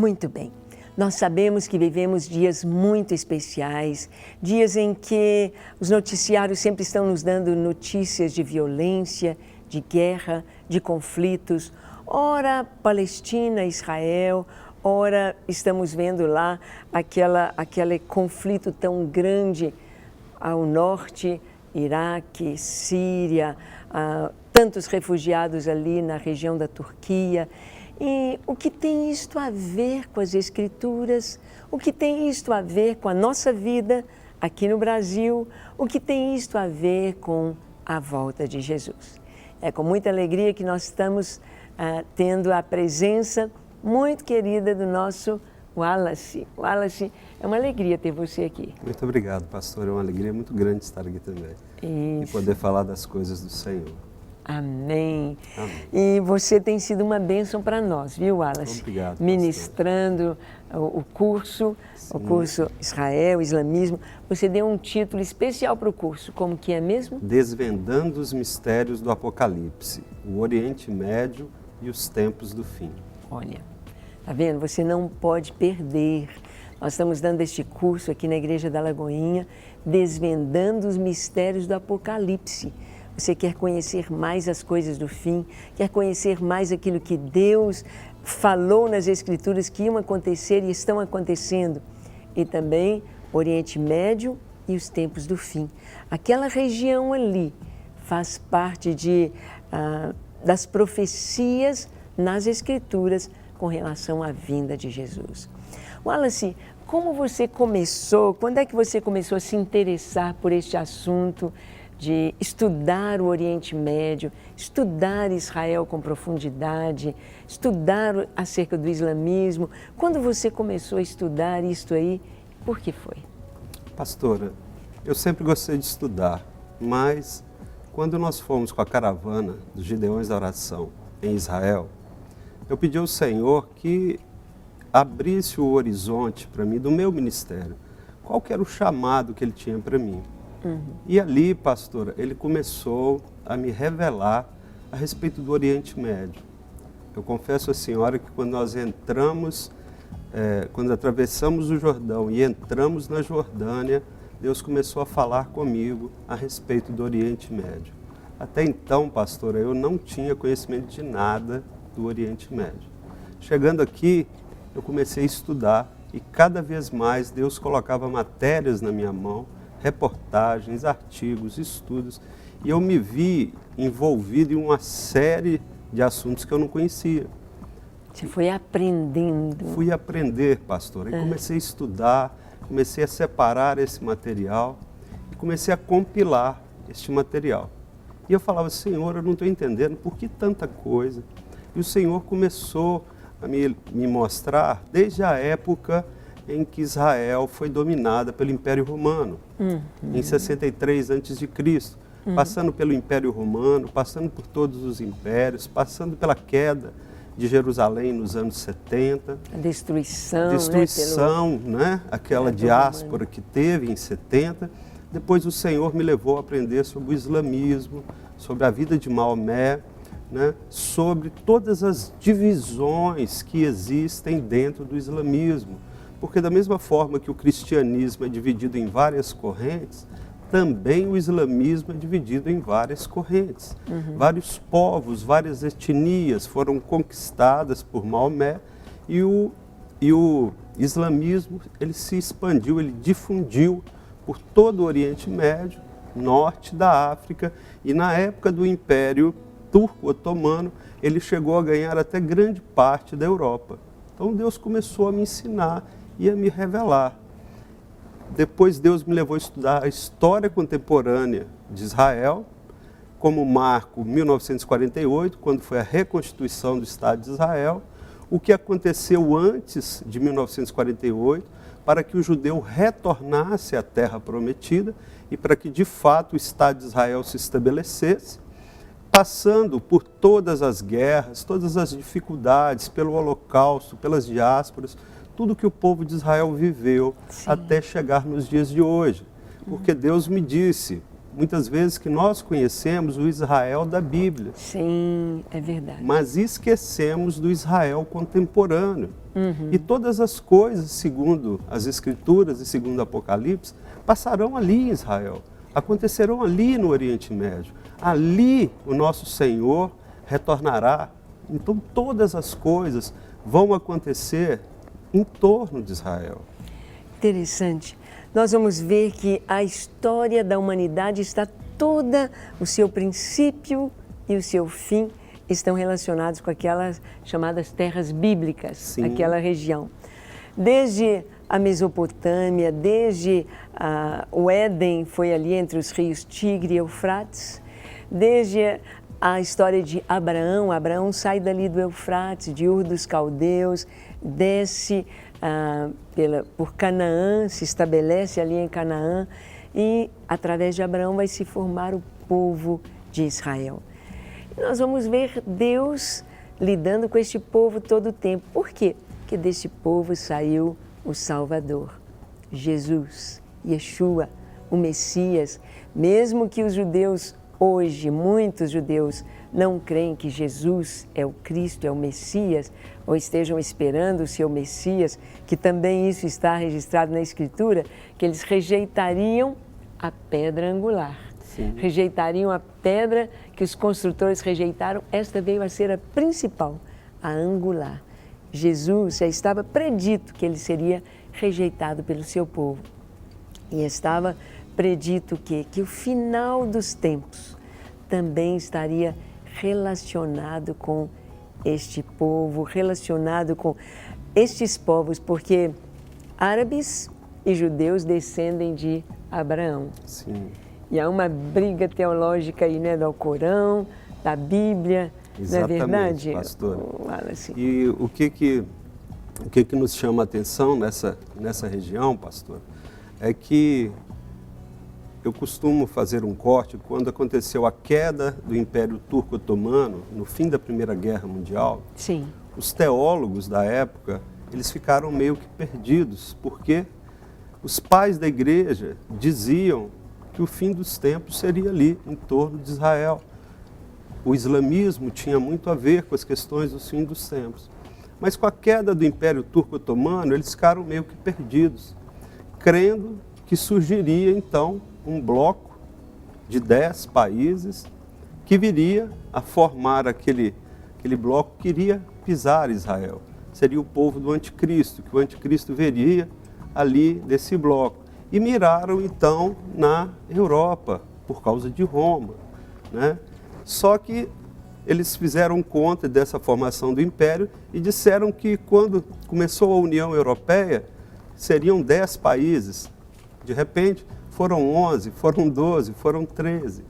Muito bem. Nós sabemos que vivemos dias muito especiais, dias em que os noticiários sempre estão nos dando notícias de violência, de guerra, de conflitos. Ora Palestina, Israel, ora estamos vendo lá aquele conflito tão grande ao norte, Iraque, Síria, tantos refugiados ali na região da Turquia. E o que tem isto a ver com as Escrituras? O que tem isto a ver com a nossa vida aqui no Brasil? O que tem isto a ver com a volta de Jesus? É com muita alegria que nós estamos tendo a presença muito querida do nosso Wallace. Wallace, é uma alegria ter você aqui. Muito obrigado, pastor. É uma alegria muito grande estar aqui também. Isso. E poder falar das coisas do Senhor. Amém. Amém. E você tem sido uma bênção para nós, viu, Wallace? Obrigado, ministrando o curso Israel, Islamismo. Você deu um título especial para o curso, como que é mesmo? Desvendando os mistérios do Apocalipse, o Oriente Médio e os tempos do fim. Olha, tá vendo? Você não pode perder. Nós estamos dando este curso aqui na Igreja da Lagoinha, Desvendando os mistérios do Apocalipse. Você quer conhecer mais as coisas do fim, quer conhecer mais aquilo que Deus falou nas Escrituras que iam acontecer e estão acontecendo. E também Oriente Médio e os tempos do fim. Aquela região ali faz parte das profecias nas Escrituras com relação à vinda de Jesus. Wallace, como você começou, quando é que você começou a se interessar por este assunto de estudar o Oriente Médio, estudar Israel com profundidade, estudar acerca do islamismo? Quando você começou a estudar isso aí, por que foi? Pastora, eu sempre gostei de estudar, mas quando nós fomos com a caravana dos Gideões da Oração em Israel, eu pedi ao Senhor que abrisse o horizonte para mim do meu ministério. Qual que era o chamado que Ele tinha para mim? E ali, pastora, ele começou a me revelar a respeito do Oriente Médio. Eu confesso à senhora que quando nós entramos, quando atravessamos o Jordão e entramos na Jordânia, Deus começou a falar comigo a respeito do Oriente Médio. Até então, pastora, eu não tinha conhecimento de nada do Oriente Médio. Chegando aqui, eu comecei a estudar e cada vez mais Deus colocava matérias na minha mão, reportagens, artigos, estudos, e eu me vi envolvido em uma série de assuntos que eu não conhecia. Você foi aprendendo. Fui aprender, pastor, e comecei a estudar, comecei a separar esse material e comecei a compilar este material. E eu falava, Senhor, eu não estou entendendo por que tanta coisa. E o Senhor começou a me mostrar desde a época em que Israel foi dominada pelo Império Romano, em 63 a.C., passando pelo Império Romano, passando por todos os impérios, passando pela queda de Jerusalém nos anos 70. A destruição, né? Aquela diáspora que teve em 70. Depois o Senhor me levou a aprender sobre o islamismo, sobre a vida de Maomé, né? Sobre todas as divisões que existem dentro do islamismo. Porque da mesma forma que o cristianismo é dividido em várias correntes, também o islamismo é dividido em várias correntes. Vários povos, várias etnias foram conquistadas por Maomé e o islamismo ele se expandiu, ele difundiu por todo o Oriente Médio, norte da África, e na época do Império Turco-Otomano ele chegou a ganhar até grande parte da Europa. Então Deus começou a me ensinar e a me revelar. Depois Deus me levou a estudar a história contemporânea de Israel, como marco 1948, quando foi a reconstituição do Estado de Israel, o que aconteceu antes de 1948, para que o judeu retornasse à terra prometida e para que de fato o Estado de Israel se estabelecesse, passando por todas as guerras, todas as dificuldades, pelo Holocausto, pelas diásporas, tudo que o povo de Israel viveu até chegar nos dias de hoje. Porque Deus me disse, muitas vezes que nós conhecemos o Israel da Bíblia. Sim, é verdade. Mas esquecemos do Israel contemporâneo. E todas as coisas, segundo as Escrituras e segundo o Apocalipse, passarão ali em Israel. Acontecerão ali no Oriente Médio. Ali o nosso Senhor retornará. Então todas as coisas vão acontecer em torno de Israel. Interessante. Nós vamos ver que a história da humanidade está toda, o seu princípio e o seu fim estão relacionados com aquelas chamadas terras bíblicas, Sim. aquela região. Desde a Mesopotâmia, desde o Éden, foi ali entre os rios Tigre e Eufrates, desde a história de Abraão. Abraão sai dali do Eufrates, de Ur dos Caldeus, desce por Canaã, se estabelece ali em Canaã e através de Abraão vai se formar o povo de Israel. E nós vamos ver Deus lidando com este povo todo o tempo. Por quê? Porque deste povo saiu o Salvador, Jesus, Yeshua, o Messias. Mesmo que os judeus hoje, muitos judeus, não creem que Jesus é o Cristo, é o Messias, ou estejam esperando o seu Messias, que também isso está registrado na Escritura, que eles rejeitariam a pedra angular. Sim. Rejeitariam a pedra que os construtores rejeitaram. Esta veio a ser a principal, a angular. Jesus já estava predito que ele seria rejeitado pelo seu povo. E estava predito que o final dos tempos também estaria relacionado com este povo, relacionado com estes povos, porque árabes e judeus descendem de Abraão. Sim. E há uma briga teológica aí, né, do Alcorão, da Bíblia, Exatamente, não é verdade, pastora? Wallace? E o que nos chama a atenção nessa região, pastor, é que eu costumo fazer um corte quando aconteceu a queda do Império Turco Otomano, no fim da Primeira Guerra Mundial. Sim. Os teólogos da época, eles ficaram meio que perdidos, porque os pais da igreja diziam que o fim dos tempos seria ali, em torno de Israel. O islamismo tinha muito a ver com as questões do fim dos tempos. Mas com a queda do Império Turco Otomano, eles ficaram meio que perdidos, crendo que surgiria então um bloco de 10 países que viria a formar aquele bloco que iria pisar Israel. Seria o povo do anticristo, que o anticristo veria ali desse bloco. E miraram então na Europa, por causa de Roma, né? Só que eles fizeram conta dessa formação do império e disseram que quando começou a União Europeia, seriam 10 países. De repente, foram 11, foram 12, foram 13.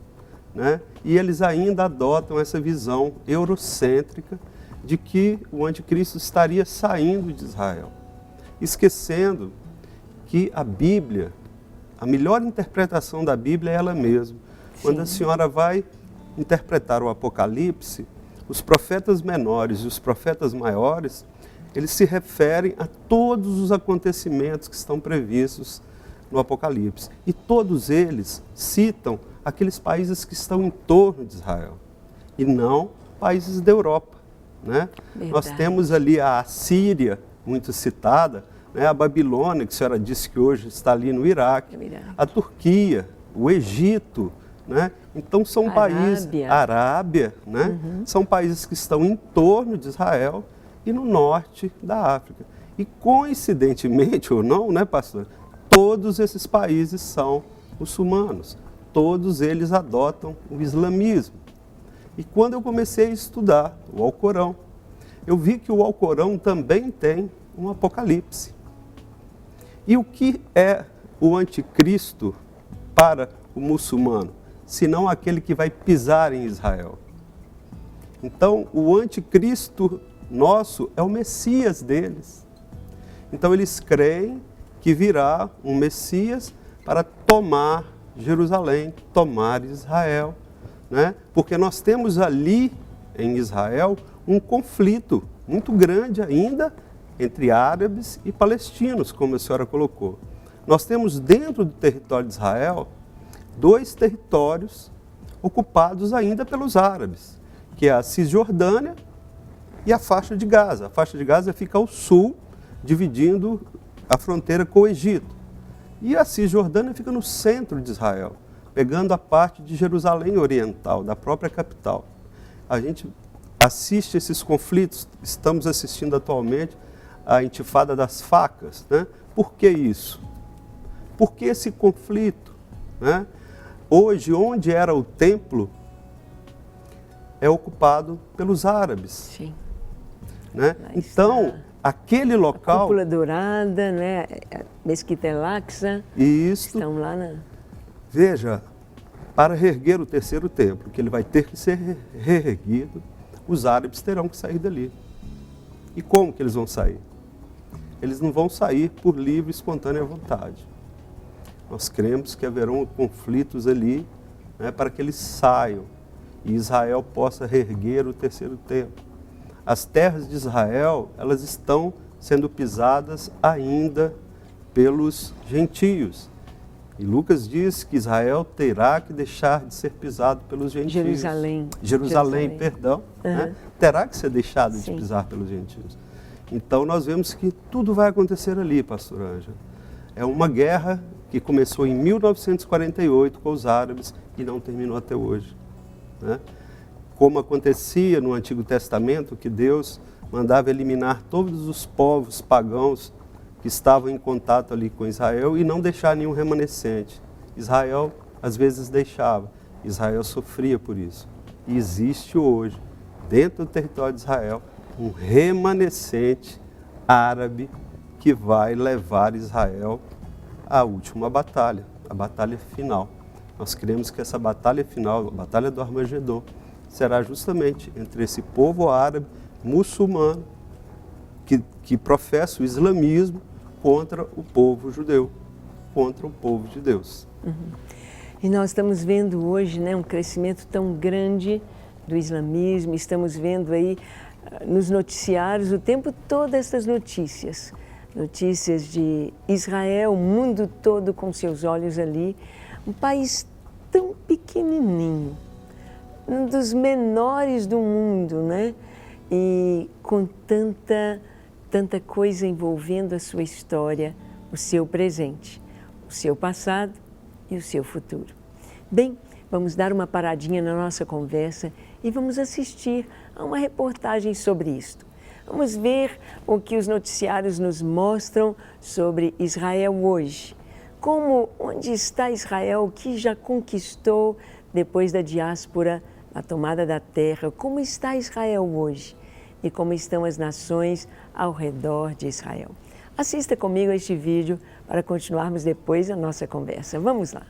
Né? E eles ainda adotam essa visão eurocêntrica de que o anticristo estaria saindo de Israel, esquecendo que a Bíblia, a melhor interpretação da Bíblia é ela mesma. Quando a senhora vai interpretar o Apocalipse, os profetas menores e os profetas maiores, eles se referem a todos os acontecimentos que estão previstos no Apocalipse. E todos eles citam aqueles países que estão em torno de Israel, e não países da Europa. Né? Nós temos ali a Assíria, muito citada, né? A Babilônia, que a senhora disse que hoje está ali no Iraque, a Turquia, o Egito. Né? Então são países, Arábia, né? São países que estão em torno de Israel e no norte da África. E coincidentemente ou não, né, pastor? Todos esses países são muçulmanos, todos eles adotam o islamismo. E quando eu comecei a estudar o Alcorão, eu vi que o Alcorão também tem um Apocalipse. E o que é o anticristo para o muçulmano, senão aquele que vai pisar em Israel? Então, o anticristo nosso é o Messias deles. Então, eles creem que virá um Messias para tomar Jerusalém, tomar Israel, né? Porque nós temos ali em Israel um conflito muito grande ainda entre árabes e palestinos, como a senhora colocou. Nós temos dentro do território de Israel 2 territórios ocupados ainda pelos árabes, que é a Cisjordânia e a faixa de Gaza. A faixa de Gaza fica ao sul, dividindo a fronteira com o Egito. E a Cisjordânia fica no centro de Israel, pegando a parte de Jerusalém Oriental, da própria capital. A gente assiste esses conflitos, estamos assistindo atualmente a intifada das facas, né? Por que isso? Por que esse conflito, né? Hoje, onde era o templo, é ocupado pelos árabes. Sim. Né? Então, aquele local... A Cúpula Dourada, né? Mesquita El-Aqsa, estão lá na... Veja, para reerguer o terceiro templo, que ele vai ter que ser reerguido, os árabes terão que sair dali. E como que eles vão sair? Eles não vão sair por livre e espontânea vontade. Nós cremos que haverão conflitos ali, né, para que eles saiam e Israel possa reerguer o terceiro templo. As terras de Israel, elas estão sendo pisadas ainda pelos gentios. E Lucas diz que Israel terá que deixar de ser pisado pelos gentios. Jerusalém, perdão, né? Terá que ser deixado de pisar pelos gentios. Então nós vemos que tudo vai acontecer ali, pastor Ângela. É uma guerra que começou em 1948 com os árabes e não terminou até hoje, né? Como acontecia no Antigo Testamento, que Deus mandava eliminar todos os povos pagãos que estavam em contato ali com Israel e não deixar nenhum remanescente. Israel, às vezes, deixava. Israel sofria por isso. E existe hoje, dentro do território de Israel, um remanescente árabe que vai levar Israel à última batalha, a batalha final. Nós cremos que essa batalha final, a batalha do Armagedon, será justamente entre esse povo árabe muçulmano que professa o islamismo contra o povo judeu, contra o povo de Deus. E nós estamos vendo hoje, né, um crescimento tão grande do islamismo, estamos vendo aí nos noticiários o tempo todo essas notícias de Israel, o mundo todo com seus olhos ali, um país tão pequenininho, um dos menores do mundo, né? E com tanta coisa envolvendo a sua história, o seu presente, o seu passado e o seu futuro. Bem, vamos dar uma paradinha na nossa conversa e vamos assistir a uma reportagem sobre isto. Vamos ver o que os noticiários nos mostram sobre Israel hoje. Onde está Israel, o que já conquistou depois da diáspora, a tomada da terra, como está Israel hoje e como estão as nações ao redor de Israel. Assista comigo a este vídeo para continuarmos depois a nossa conversa. Vamos lá!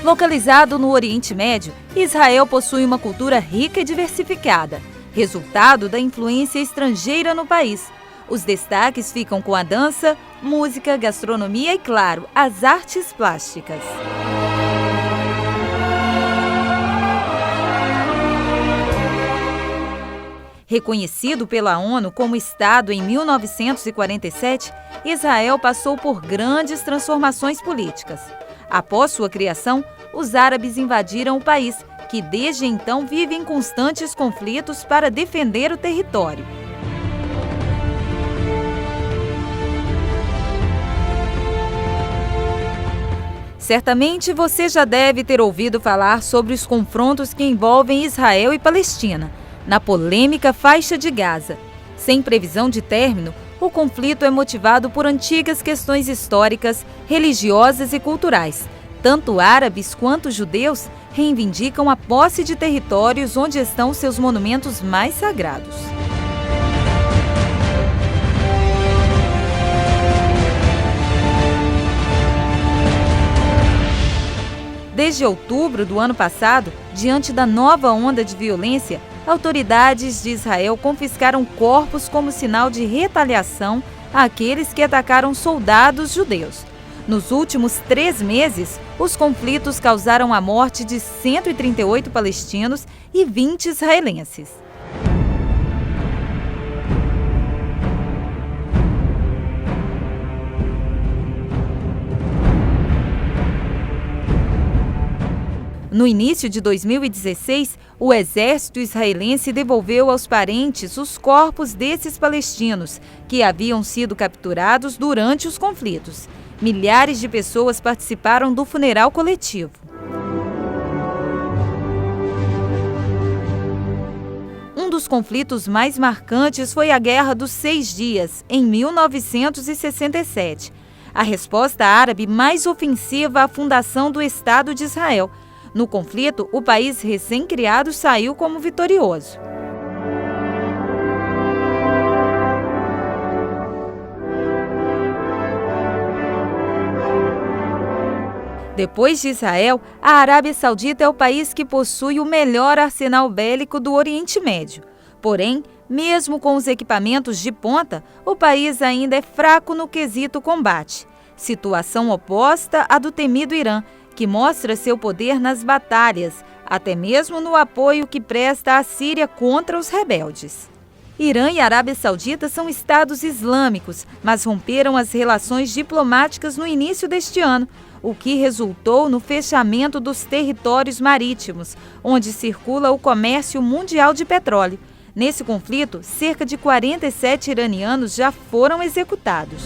Localizado no Oriente Médio, Israel possui uma cultura rica e diversificada, resultado da influência estrangeira no país. Os destaques ficam com a dança, música, gastronomia e, claro, as artes plásticas. Reconhecido pela ONU como Estado em 1947, Israel passou por grandes transformações políticas. Após sua criação, os árabes invadiram o país, que desde então vive em constantes conflitos para defender o território. Certamente você já deve ter ouvido falar sobre os confrontos que envolvem Israel e Palestina, na polêmica faixa de Gaza. Sem previsão de término, o conflito é motivado por antigas questões históricas, religiosas e culturais. Tanto árabes quanto judeus reivindicam a posse de territórios onde estão seus monumentos mais sagrados. Desde outubro do ano passado, diante da nova onda de violência, autoridades de Israel confiscaram corpos como sinal de retaliação àqueles que atacaram soldados judeus. Nos últimos 3 meses, os conflitos causaram a morte de 138 palestinos e 20 israelenses. No início de 2016, o exército israelense devolveu aos parentes os corpos desses palestinos que haviam sido capturados durante os conflitos. Milhares de pessoas participaram do funeral coletivo. Um dos conflitos mais marcantes foi a Guerra dos 6 Dias, em 1967. A resposta árabe mais ofensiva à fundação do Estado de Israel. No conflito, o país recém-criado saiu como vitorioso. Depois de Israel, a Arábia Saudita é o país que possui o melhor arsenal bélico do Oriente Médio. Porém, mesmo com os equipamentos de ponta, o país ainda é fraco no quesito combate. Situação oposta à do temido Irã, que mostra seu poder nas batalhas, até mesmo no apoio que presta à Síria contra os rebeldes. Irã e Arábia Saudita são estados islâmicos, mas romperam as relações diplomáticas no início deste ano, o que resultou no fechamento dos territórios marítimos, onde circula o comércio mundial de petróleo. Nesse conflito, cerca de 47 iranianos já foram executados.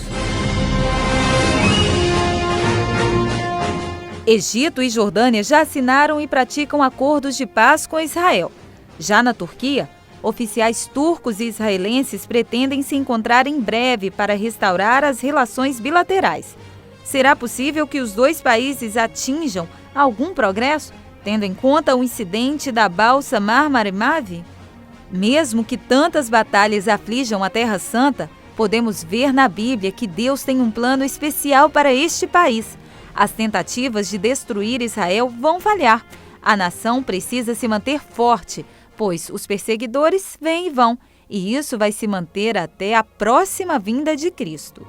Egito e Jordânia já assinaram e praticam acordos de paz com Israel. Já na Turquia, oficiais turcos e israelenses pretendem se encontrar em breve para restaurar as relações bilaterais. Será possível que os dois países atinjam algum progresso, tendo em conta o incidente da balsa Marmara Mavi? Mesmo que tantas batalhas aflijam a Terra Santa, podemos ver na Bíblia que Deus tem um plano especial para este país. As tentativas de destruir Israel vão falhar. A nação precisa se manter forte, pois os perseguidores vêm e vão, e isso vai se manter até a próxima vinda de Cristo.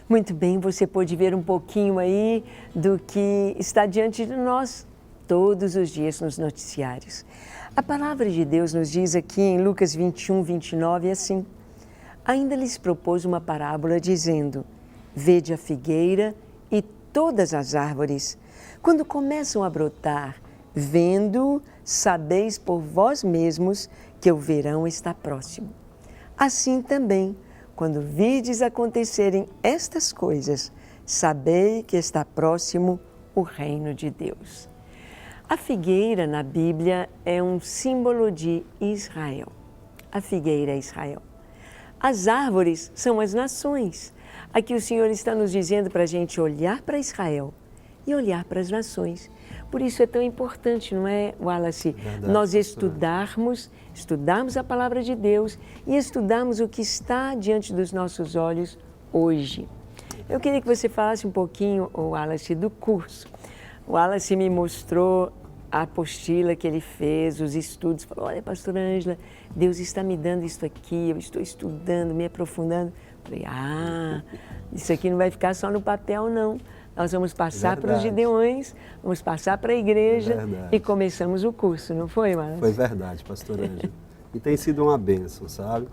Muito bem, você pôde ver um pouquinho aí do que está diante de nós todos os dias nos noticiários. A palavra de Deus nos diz aqui em Lucas 21, 29, assim: ainda lhes propôs uma parábola dizendo: vede a figueira e todas as árvores, quando começam a brotar, vendo, sabeis por vós mesmos que o verão está próximo. Assim também, quando virdes acontecerem estas coisas, sabei que está próximo o reino de Deus. A figueira na Bíblia é um símbolo de Israel. A figueira é Israel. As árvores são as nações. Aqui o Senhor está nos dizendo para a gente olhar para Israel e olhar para as nações. Por isso é tão importante, não é, Wallace? Verdade, nós estudarmos a palavra de Deus e estudarmos o que está diante dos nossos olhos hoje. Eu queria que você falasse um pouquinho, Wallace, do curso. O Wallace me mostrou a apostila que ele fez, os estudos. Falou: olha, pastora Ângela, Deus está me dando isso aqui, eu estou estudando, me aprofundando. Falei: isso aqui não vai ficar só no papel, não. Nós vamos passar para os gideões, vamos passar para a igreja e começamos o curso, não foi, Wallace? Foi verdade, pastora Ângela. E tem sido uma bênção, sabe?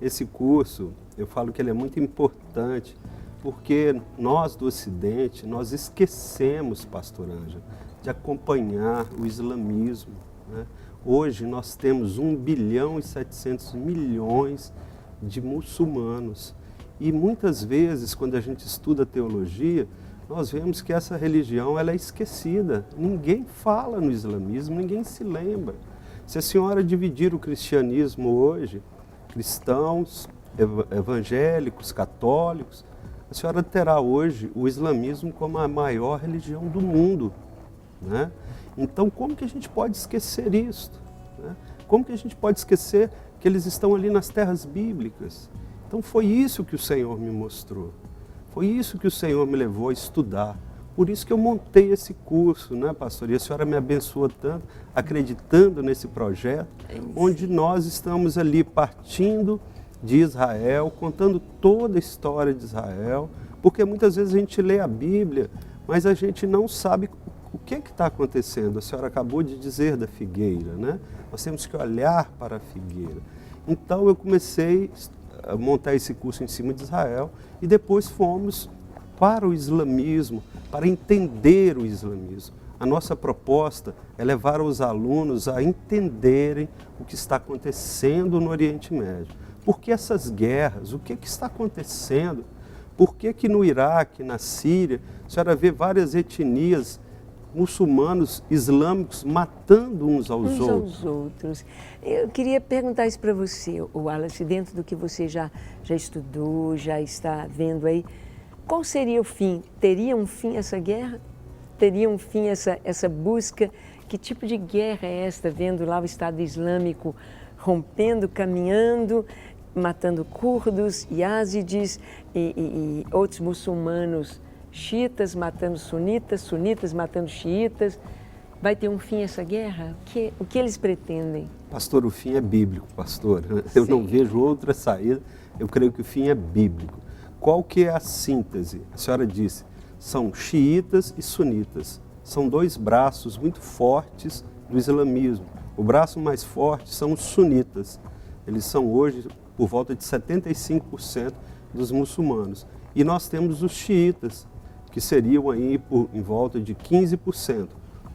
Esse curso, eu falo que ele é muito importante, porque nós do Ocidente, nós esquecemos, pastor Ângela, de acompanhar o islamismo, né? Hoje nós temos 1 bilhão e 700 milhões de muçulmanos. E muitas vezes, quando a gente estuda teologia, nós vemos que essa religião ela é esquecida. Ninguém fala no islamismo, ninguém se lembra. Se a senhora dividir o cristianismo hoje, cristãos, evangélicos, católicos, a senhora terá hoje o islamismo como a maior religião do mundo, né? Então, como que a gente pode esquecer isso, né? Como que a gente pode esquecer que eles estão ali nas terras bíblicas? Então, foi isso que o Senhor me mostrou. Foi isso que o Senhor me levou a estudar. Por isso que eu montei esse curso, né, pastor? E a senhora me abençoa tanto, acreditando nesse projeto, onde nós estamos ali partindo de Israel, contando toda a história de Israel, porque muitas vezes a gente lê a Bíblia, mas a gente não sabe o que está acontecendo. A senhora acabou de dizer da figueira, né? Nós temos que olhar para a figueira. Então eu comecei montar esse curso em cima de Israel e depois fomos para o islamismo, para entender o islamismo. A nossa proposta é levar os alunos a entenderem o que está acontecendo no Oriente Médio. Por que essas guerras? O que está acontecendo? Por que no Iraque, na Síria, a senhora vê várias etnias muçulmanos, islâmicos, matando uns aos outros? Eu queria perguntar isso para você, Wallace, dentro do que você já estudou, já está vendo aí, qual seria o fim? Teria um fim essa guerra? Teria um fim essa busca? Que tipo de guerra é esta, vendo lá o Estado Islâmico rompendo, caminhando, matando curdos, yazidis e outros muçulmanos, xiitas matando sunitas, sunitas matando xiitas? Vai ter um fim essa guerra? O que eles pretendem? Pastor, o fim é bíblico, pastor. Eu não vejo outra saída, eu creio que o fim é bíblico. Qual que é a síntese? A senhora disse, são xiitas e sunitas. São dois braços muito fortes do islamismo. O braço mais forte são os sunitas. Eles são hoje por volta de 75% dos muçulmanos. E nós temos os xiitas, que seriam aí em volta de 15%.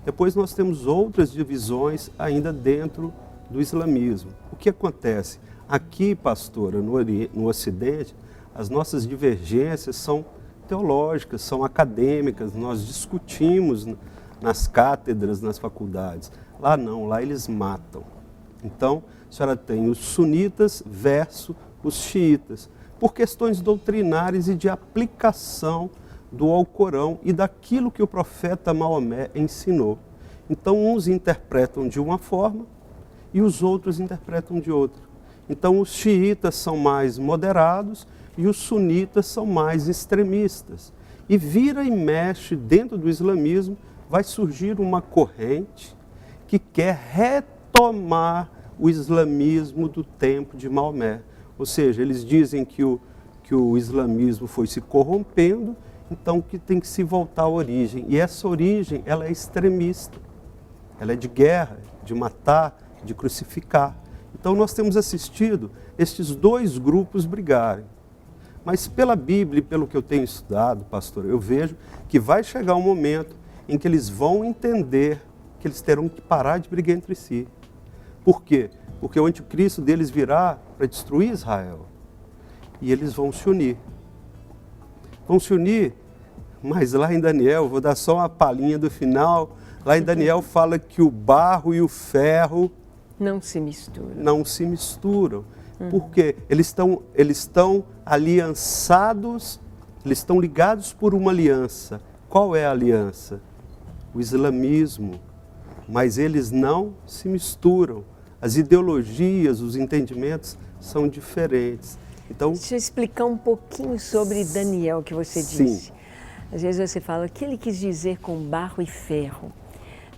Depois nós temos outras divisões ainda dentro do islamismo. O que acontece? Aqui, pastora, no Ocidente, as nossas divergências são teológicas, são acadêmicas, nós discutimos nas cátedras, nas faculdades. Lá não, lá eles matam. Então, a senhora tem os sunitas versus os xiitas, por questões doutrinárias e de aplicação do Alcorão e daquilo que o profeta Maomé ensinou. Então, uns interpretam de uma forma e os outros interpretam de outra. Então, os xiitas são mais moderados e os sunitas são mais extremistas. E vira e mexe dentro do islamismo, vai surgir uma corrente que quer retomar o islamismo do tempo de Maomé. Ou seja, eles dizem que o islamismo foi se corrompendo, então que tem que se voltar à origem. E essa origem, ela é extremista. Ela é de guerra, de matar, de crucificar. Então nós temos assistido estes dois grupos brigarem. Mas pela Bíblia e pelo que eu tenho estudado, pastor, eu vejo que vai chegar um momento em que eles vão entender que eles terão que parar de brigar entre si. Por quê? Porque o anticristo deles virá para destruir Israel. E eles vão se unir. Vão se unir, mas lá em Daniel, vou dar só uma palhinha do final, lá em Daniel fala que o barro e o ferro não se misturam. Não se misturam. Porque eles estão aliançados, eles estão ligados por uma aliança. Qual é a aliança? O islamismo. Mas eles não se misturam. As ideologias, os entendimentos são diferentes. Então, deixa eu explicar um pouquinho sobre Daniel, que você disse. Às vezes você fala, o que ele quis dizer com barro e ferro?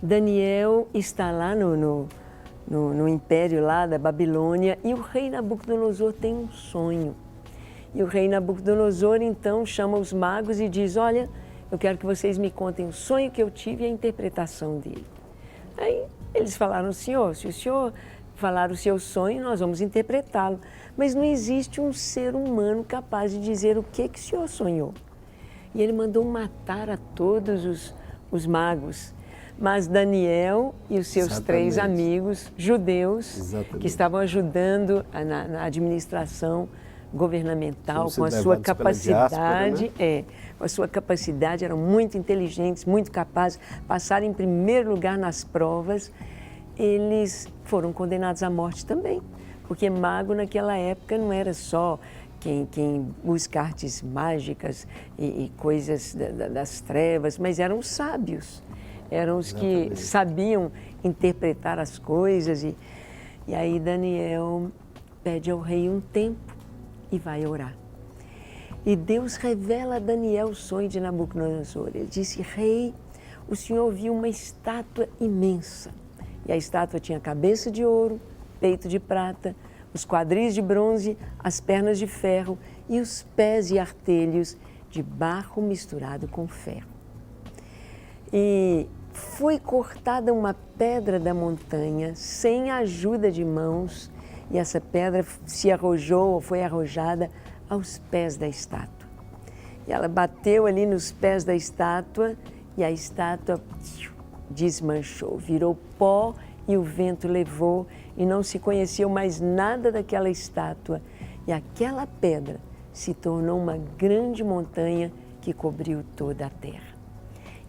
Daniel está lá no império lá da Babilônia e o rei Nabucodonosor tem um sonho. E o rei Nabucodonosor então chama os magos e diz, olha, eu quero que vocês me contem o sonho que eu tive e a interpretação dele. Aí eles falaram, senhor, se o senhor falar o seu sonho, nós vamos interpretá-lo. Mas não existe um ser humano capaz de dizer o que o senhor sonhou. E ele mandou matar a todos os magos. Mas Daniel e os seus três amigos judeus, que estavam ajudando na administração governamental, com a sua capacidade, com a sua capacidade, eram muito inteligentes, muito capazes, passaram em primeiro lugar nas provas, eles foram condenados à morte também, porque mago naquela época não era só quem busca artes mágicas e coisas das trevas, mas eram os sábios. Eram os que sabiam interpretar as coisas. E aí Daniel pede ao rei um tempo e vai orar. E Deus revela a Daniel o sonho de Nabucodonosor. Ele disse, rei, o senhor viu uma estátua imensa. E a estátua tinha cabeça de ouro, peito de prata, os quadris de bronze, as pernas de ferro e os pés e artelhos de barro misturado com ferro. E foi cortada uma pedra da montanha sem a ajuda de mãos e essa pedra se arrojou, ou foi arrojada aos pés da estátua. E ela bateu ali nos pés da estátua e a estátua desmanchou, virou pó e o vento levou e não se conheceu mais nada daquela estátua. E aquela pedra se tornou uma grande montanha que cobriu toda a terra.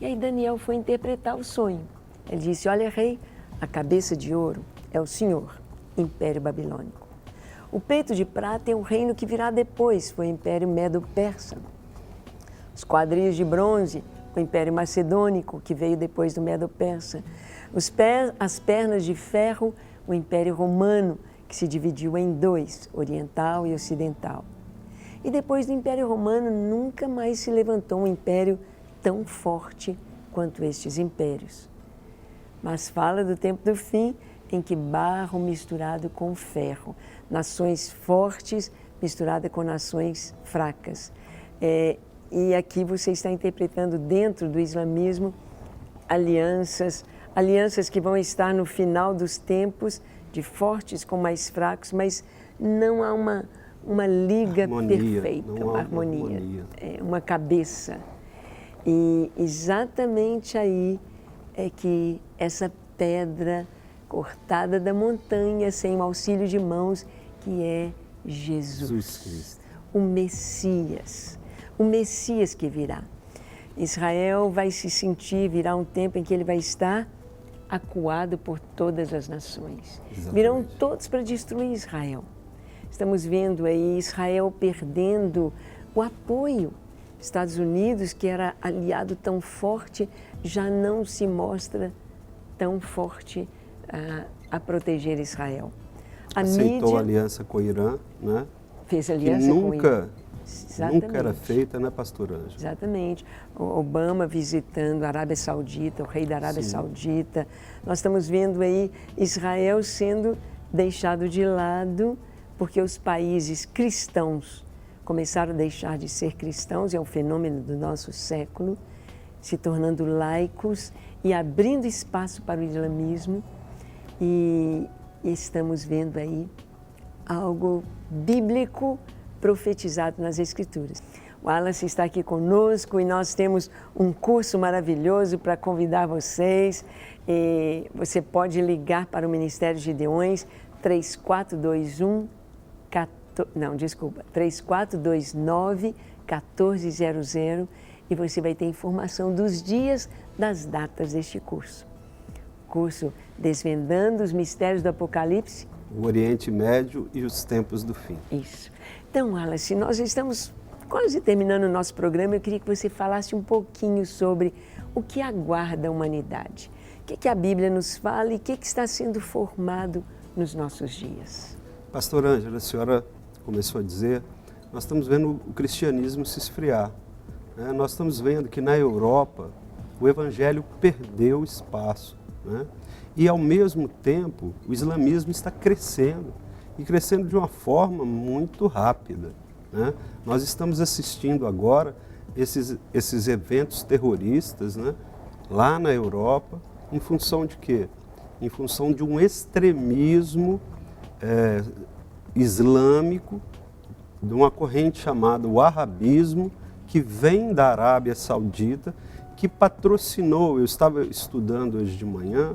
E aí Daniel foi interpretar o sonho. Ele disse, olha, rei, a cabeça de ouro é o Senhor, Império Babilônico. O peito de prata é o reino que virá depois, foi o Império Medo-Persa. Os quadris de bronze, o Império Macedônico, que veio depois do Medo-Persa. As pernas de ferro, o Império Romano, que se dividiu em dois, oriental e ocidental. E depois do Império Romano, nunca mais se levantou um império tão forte quanto estes impérios. Mas fala do tempo do fim, em que barro misturado com ferro, nações fortes misturada com nações fracas. E aqui você está interpretando dentro do islamismo alianças que vão estar no final dos tempos, de fortes com mais fracos, mas não há uma liga perfeita, uma harmonia, uma cabeça. E exatamente aí é que essa pedra cortada da montanha, sem o auxílio de mãos, que é Jesus Cristo, o Messias que virá. Israel vai se sentir, virá um tempo em que ele vai estar acuado por todas as nações. Exatamente. Virão todos para destruir Israel. Estamos vendo aí Israel perdendo o apoio. Estados Unidos, que era aliado tão forte, já não se mostra tão forte a proteger Israel. Aceitou a aliança com o Irã, né? Fez aliança com o Irã. Nunca era feita, né, pastor Ângelo? Exatamente. O Obama visitando a Arábia Saudita, o rei da Arábia Saudita. Nós estamos vendo aí Israel sendo deixado de lado porque os países cristãos começaram a deixar de ser cristãos, é um fenômeno do nosso século, se tornando laicos e abrindo espaço para o islamismo. E estamos vendo aí algo bíblico profetizado nas Escrituras. O Wallace está aqui conosco e nós temos um curso maravilhoso para convidar vocês. E você pode ligar para o Ministério Gideões 3429-1400 e você vai ter informação dos dias, das datas deste curso. Curso Desvendando os Mistérios do Apocalipse. O Oriente Médio e os Tempos do Fim. Isso. Então, Wallace, nós estamos quase terminando o nosso programa. Eu queria que você falasse um pouquinho sobre o que aguarda a humanidade. O que a Bíblia nos fala e o que está sendo formado nos nossos dias. Pastor Ângelo, a senhora começou a dizer, nós estamos vendo o cristianismo se esfriar. Né? Nós estamos vendo que na Europa o evangelho perdeu espaço. Né? E, ao mesmo tempo, o islamismo está crescendo, e crescendo de uma forma muito rápida. Né? Nós estamos assistindo agora esses eventos terroristas, né? Lá na Europa, em função de quê? Em função de um extremismo islâmico, de uma corrente chamada wahhabismo, que vem da Arábia Saudita, que patrocinou, eu estava estudando hoje de manhã,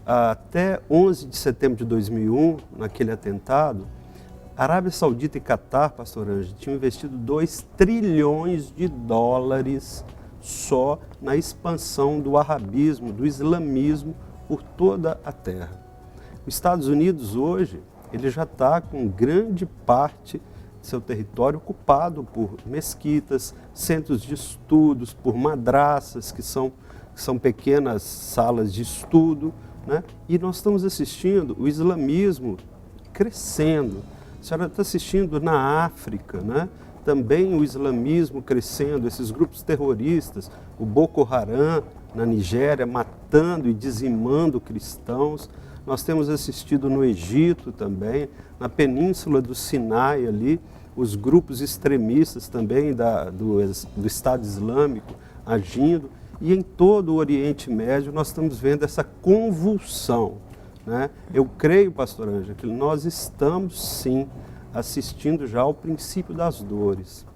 até 11 de setembro de 2001, naquele atentado, Arábia Saudita e Catar, pastor Ângelo, tinham investido 2 trilhões de dólares só na expansão do wahhabismo, do islamismo por toda a terra. Os Estados Unidos hoje, ele já está com grande parte de seu território ocupado por mesquitas, centros de estudos, por madraças, que são pequenas salas de estudo, né? E nós estamos assistindo o islamismo crescendo. A senhora está assistindo na África, né? Também o islamismo crescendo, esses grupos terroristas, o Boko Haram na Nigéria, matando e dizimando cristãos. Nós temos assistido no Egito também, na península do Sinai ali, os grupos extremistas também do Estado Islâmico agindo. E em todo o Oriente Médio nós estamos vendo essa convulsão. né? Eu creio, pastor Ângela, que nós estamos sim assistindo já ao princípio das dores.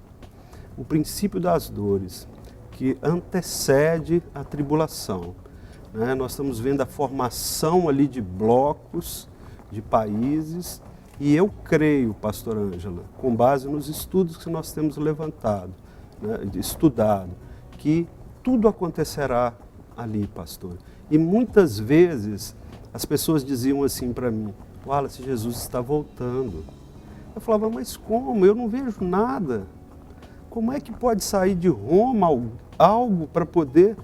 O princípio das dores que antecede a tribulação, né? Nós estamos vendo a formação ali de blocos, de países, e eu creio, pastor Ângela, com base nos estudos que nós temos levantado, né, estudado, que tudo acontecerá ali, pastor. E muitas vezes as pessoas diziam assim para mim: Wallace, Jesus está voltando. Eu falava: mas como? Eu não vejo nada. Como é que pode sair de Roma algo para poder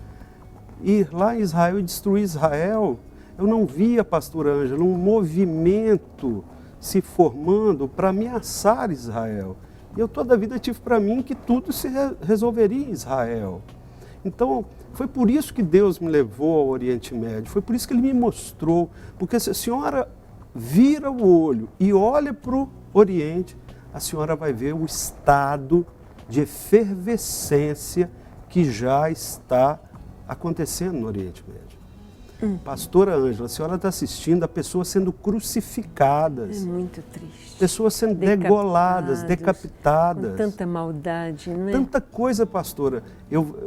ir lá em Israel e destruir Israel? Eu não via, pastor Ângela, um movimento se formando para ameaçar Israel. E eu toda a vida tive para mim que tudo se resolveria em Israel. Então, foi por isso que Deus me levou ao Oriente Médio, foi por isso que Ele me mostrou. Porque se a senhora vira o olho e olha para o Oriente, a senhora vai ver o estado de efervescência que já está acontecendo no Oriente Médio. Pastora Ângela, a senhora está assistindo a pessoas sendo crucificadas. É muito triste. Pessoas sendo degoladas, decapitadas. Com tanta maldade, não é? Tanta coisa, pastora.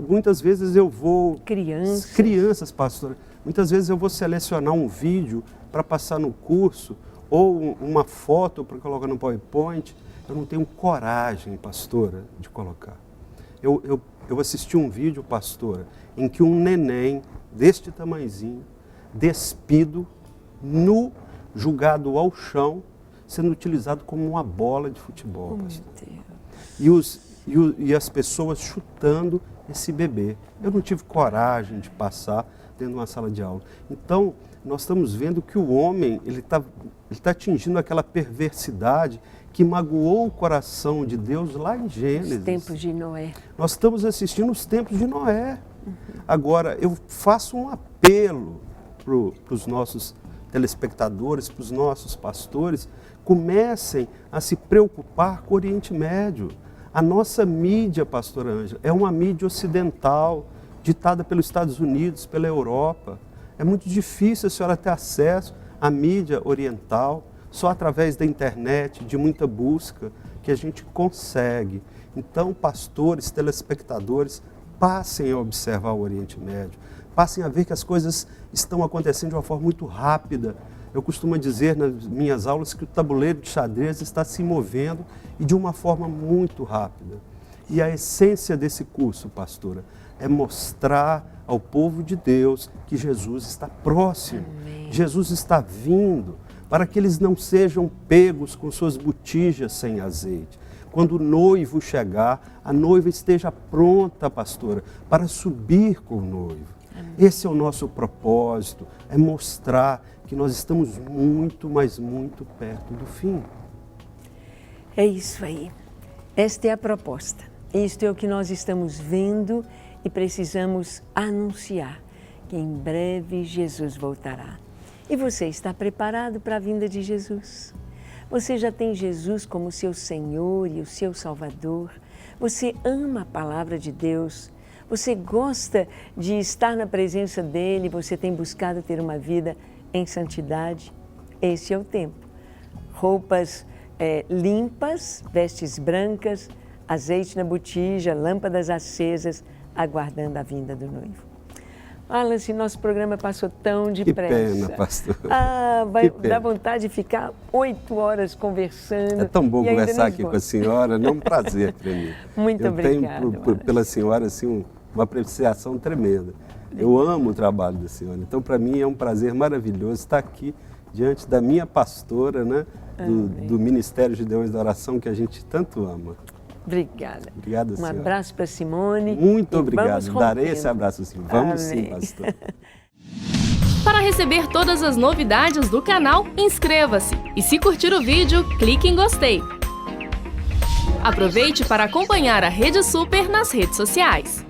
Muitas vezes eu vou... Crianças, pastora. Muitas vezes eu vou selecionar um vídeo para passar no curso ou uma foto para colocar no PowerPoint. Eu não tenho coragem, pastora, de colocar. Eu assisti um vídeo, pastora, em que um neném deste tamanhozinho, despido, nu, jogado ao chão, sendo utilizado como uma bola de futebol, pastor. E as pessoas chutando esse bebê. Eu não tive coragem de passar dentro de uma sala de aula. Então, nós estamos vendo que o homem ele tá atingindo aquela perversidade que magoou o coração de Deus lá em Gênesis. Os tempos de Noé. Nós estamos assistindo os tempos de Noé. Agora, eu faço um apelo para os nossos telespectadores, para os nossos pastores, comecem a se preocupar com o Oriente Médio. A nossa mídia, pastor Ângela, é uma mídia ocidental, ditada pelos Estados Unidos, pela Europa. É muito difícil a senhora ter acesso à mídia oriental, só através da internet, de muita busca, que a gente consegue. Então, pastores, telespectadores, passem a observar o Oriente Médio, passem a ver que as coisas estão acontecendo de uma forma muito rápida. Eu costumo dizer nas minhas aulas que o tabuleiro de xadrez está se movendo e de uma forma muito rápida. E a essência desse curso, pastora, é mostrar ao povo de Deus que Jesus está próximo. Amém. Jesus está vindo para que eles não sejam pegos com suas botijas sem azeite. Quando o noivo chegar, a noiva esteja pronta, pastora, para subir com o noivo. Amém. Esse é o nosso propósito, é mostrar que nós estamos muito, mas muito perto do fim. É isso aí. Esta é a proposta. Isto é o que nós estamos vendo e precisamos anunciar, que em breve Jesus voltará. E você está preparado para a vinda de Jesus? Você já tem Jesus como seu Senhor e o seu Salvador? Você ama a palavra de Deus? Você gosta de estar na presença dEle? Você tem buscado ter uma vida em santidade? Esse é o tempo. Roupas limpas, vestes brancas, azeite na botija, lâmpadas acesas, aguardando a vinda do noivo. Wallace, nosso programa passou tão depressa. Que pena, pastor. Vai dar vontade de ficar 8 horas conversando. É tão bom conversar aqui com a senhora, é um prazer para mim. Muito obrigada. Eu tenho pela senhora assim, uma apreciação tremenda. Eu amo o trabalho da senhora, então para mim é um prazer maravilhoso estar aqui diante da minha pastora, né, do Ministério de Deus da Oração, que a gente tanto ama. Obrigada. Obrigado, senhora. Um abraço para Simone. Muito obrigado. Darei esse abraço sim. Vamos sim, pastor. Para receber todas as novidades do canal, inscreva-se. E se curtir o vídeo, clique em gostei. Aproveite para acompanhar a Rede Super nas redes sociais.